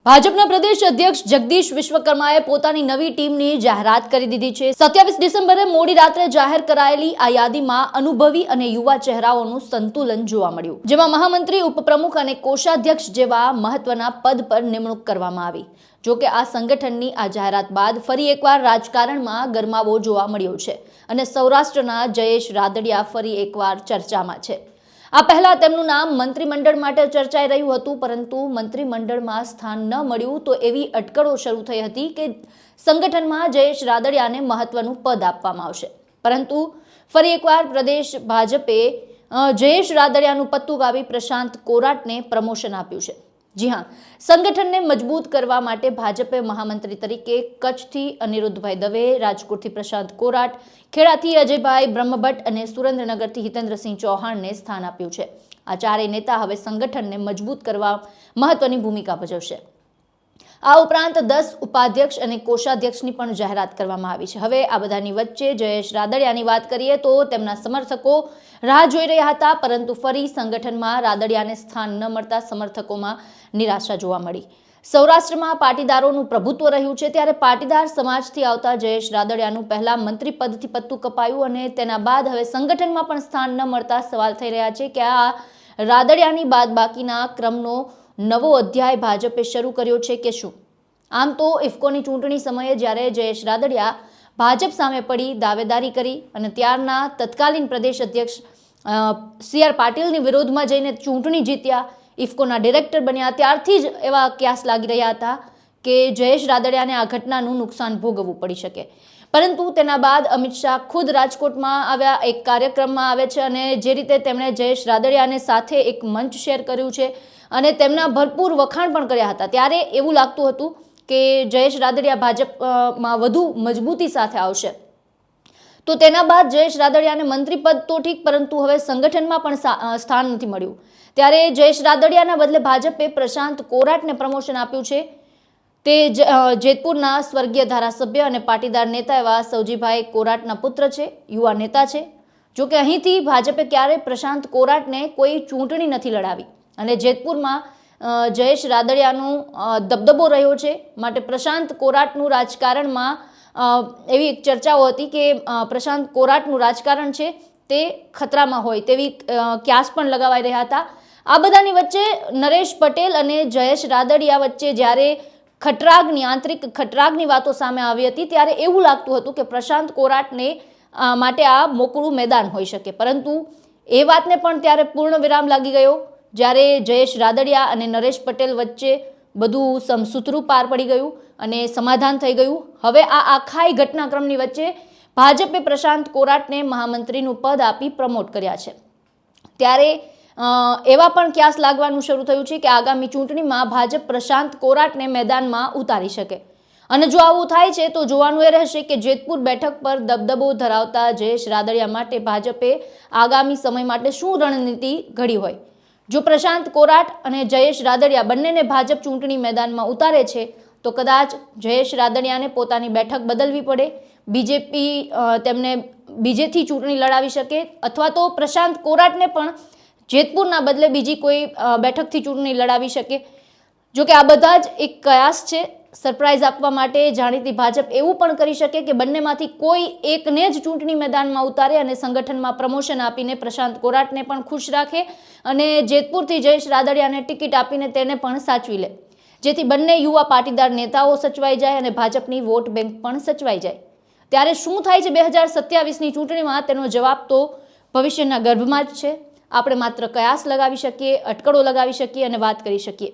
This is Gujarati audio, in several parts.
ભાજપના પ્રદેશ અધ્યક્ષ જગદીશ વિશ્વકર્માએ પોતાની નવી ટીમની જાહેરાત કરી દીધી છે। 27 ડિસેમ્બરે મોડી રાત્રે જાહેર કરાયેલી આ યાદીમાં અનુભવી અને યુવા ચહેરાઓનું સંતુલન જોવા મળ્યું, જેમાં મહામંત્રી, ઉપપ્રમુખ અને કોષાધ્યક્ષ જેવા મહત્વના પદ પર નિમણૂક કરવામાં આવી। જો કે આ સંગઠનની આ જાહેરાત બાદ ફરી એકવાર રાજકારણમાં ગરમાવો જોવા મળ્યો છે અને સૌરાષ્ટ્રના જયેશ રાદડિયા ફરી એકવાર ચર્ચામાં છે। આ પહેલા તેમનું નામ મંત્રીમંડળ માટે ચર્ચાઈ રહ્યું હતું, પરંતુ મંત્રીમંડળમાં સ્થાન ન મળ્યું તો એવી અટકળો શરૂ થઈ હતી કે સંગઠનમાં જયેશ રાદડિયાને મહત્વનું પદ આપવામાં આવશે। પરંતુ ફરી એકવાર પ્રદેશ ભાજપે જયેશ રાદડિયાનું પત્તું વાવી પ્રશાંત કોરાટને પ્રમોશન આપ્યું છે। જી હા, સંગઠનને મજબૂત કરવા માટે ભાજપે મહામંત્રી તરીકે કચ્છથી અનિરુદ્ધભાઈ દવે, રાજકોટથી પ્રશાંત કોરાટ, ખેડાથી અજયભાઈ બ્રહ્મભટ્ટ અને સુરેન્દ્રનગરથી હિતેન્દ્રસિંહ ચૌહાણને સ્થાન આપ્યું છે। આ ચારેય નેતા હવે સંગઠનને મજબૂત કરવા મહત્વની ભૂમિકા ભજવશે। આ ઉપરાંત 10 ઉપાધ્યક્ષ અને કોષાધ્યક્ષની પણ જાહેરાત કરવામાં આવી છે। હવે આ બધાની વચ્ચે જયેશ રાદડિયાની વાત કરીએ તો તેમના સમર્થકો રાહ જોઈ રહ્યા હતા, પરંતુ ફરી સંગઠનમાં રાદડિયાને સ્થાન ન મળતા સમર્થકોમાં નિરાશા જોવા મળી। સૌરાષ્ટ્રમાં પાટીદારોનું પ્રભુત્વ રહ્યું છે, ત્યારે પાટીદાર સમાજથી આવતા જયેશ રાદડિયાનું પહેલા મંત્રી પદથી પત્તું કપાયું અને તેના બાદ હવે સંગઠનમાં પણ સ્થાન ન મળતા સવાલ થઈ રહ્યા છે કે આ રાદડિયાની બાદબાકીના ક્રમનો નવો અધ્યાય ભાજપે શરૂ કર્યો છે કે શું? આમ તો ઇફકોની ચૂંટણી સમયે જ્યારે જયેશ રાદડિયા ભાજપ સામે પડી દાવેદારી કરી અને ત્યારના તત્કાલીન પ્રદેશ અધ્યક્ષ CR પાટીલની વિરોધમાં જઈને ચૂંટણી જીત્યા, ઇફકોના ડિરેક્ટર બન્યા, ત્યારથી જ એવા ક્યાસ લાગી રહ્યા હતા કે જયેશ રાદડિયાને આ ઘટનાનું નુકસાન ભોગવવું પડી શકે। પરંતુ તેના બાદ અમિત શાહ ખુદ રાજકોટમાં આવ્યા, એક કાર્યક્રમમાં આવે છે અને જે રીતે તેમણે જયેશ રાદડિયાને સાથે એક મંચ શેર કર્યું છે અને તેમના ભરપૂર વખાણ પણ કર્યા હતા, ત્યારે એવું લાગતું હતું કે જયેશ રાદડિયા ભાજપમાં વધુ મજબૂતી સાથે આવશે। તો તેના બાદ જયેશ રાદડિયાને મંત્રી પદ તો ઠીક, પરંતુ હવે સંગઠનમાં પણ સ્થાન નથી મળ્યું। ત્યારે જયેશ રાદડિયાના બદલે ભાજપે પ્રશાંત કોરાટને પ્રમોશન આપ્યું છે। તે જેતપુરના સ્વર્ગીય ધારાસભ્ય અને પાટીદાર નેતા એવા સૌજીભાઈ કોરાટના પુત્ર છે, યુવા નેતા છે। જોકે અહીંથી ભાજપે ક્યારેય પ્રશાંત કોરાટને કોઈ ચૂંટણી નથી લડાવી અને જેતપુરમાં જયેશ રાદડિયાનો દબદબો રહ્યો છે, માટે પ્રશાંત કોરાટનું રાજકારણમાં એવી ચર્ચાઓ હતી કે પ્રશાંત કોરાટનું રાજકારણ છે તે ખતરામાં હોય તેવી ક્યાસ પણ લગાવાઈ રહ્યા હતા। આ બધાની વચ્ચે નરેશ પટેલ અને જયેશ રાદડિયા વચ્ચે જ્યારે આંતરિક ખટરાગની વાતો સામે આવી હતી, ત્યારે એવું લાગતું હતું કે પ્રશાંત કોરાટને માટે આ મોકળું મેદાન હોઈ શકે, પરંતુ એ વાતને પણ ત્યારે પૂર્ણ વિરામ લાગી ગયો જ્યારે જયેશ રાદડિયા અને નરેશ પટેલ વચ્ચે બધું સમસૂત્રું પાર પડી ગયું અને સમાધાન થઈ ગયું। હવે આ આખાય ઘટનાક્રમની વચ્ચે ભાજપે પ્રશાંત કોરાટને મહામંત્રીનું પદ આપી પ્રમોટ કર્યા છે। ત્યારે એવા પણ ક્યાસ લાગવાનું શરૂ થયું છે કે આગામી ચૂંટણીમાં ભાજપ પ્રશાંત કોરાટને મેદાનમાં ઉતારી શકે અને જો આવું થાય છે તો જોવાનું એ રહેશે કે જેતપુર બેઠક પર દબદબો ધરાવતા જયેશ રાદડિયા માટે ભાજપે આગામી સમય માટે શું રણનીતિ ઘડી હોય। જો પ્રશાંત કોરાટ અને જયેશ રાદડિયા બંનેને ભાજપ ચૂંટણી મેદાનમાં ઉતારે છે તો કદાચ જયેશ રાદડિયાને પોતાની બેઠક બદલવી પડે, બીજેપી તેમને બીજેથી ચૂંટણી લડાવી શકે, અથવા તો પ્રશાંત કોરાટને પણ જેતપુરના બદલે બીજી કોઈ બેઠકથી ચૂંટણી લડાવી શકે। જોકે આ બધા જ એક કયાસ છે સરપ્રાઇઝ આપવા માટે। જાણીતી ભાજપ એવું પણ કરી શકે કે બંનેમાંથી કોઈ એકને જ ચૂંટણી મેદાનમાં ઉતારે અને સંગઠનમાં પ્રમોશન આપીને પ્રશાંત કોરાટને પણ ખુશ રાખે અને જેતપુરથી જયેશ રાદડિયાને ટિકિટ આપીને તેને પણ સાચવી લે, જેથી બંને યુવા પાટીદાર નેતાઓ સચવાઈ જાય અને ભાજપની વોટ બેંક પણ સચવાઈ જાય। ત્યારે શું થાય છે 2027ની ચૂંટણીમાં તેનો જવાબ તો ભવિષ્યના ગર્ભમાં જ છે। આપણે માત્ર કયાસ લગાવી શકીએ, અટકળો લગાવી શકીએ અને વાત કરી શકીએ।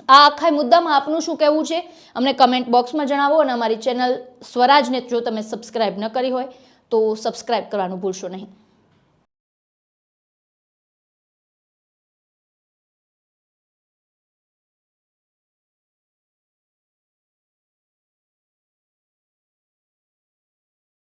આ આખા મુદ્દામાં આપનું શું કહેવું છે અમને કમેન્ટ બોક્સમાં જણાવો અને અમારી ચેનલ સ્વરાજને જો તમે સબસ્ક્રાઇબ ન કરી હોય તો સબસ્ક્રાઇબ કરવાનું ભૂલશો નહીં।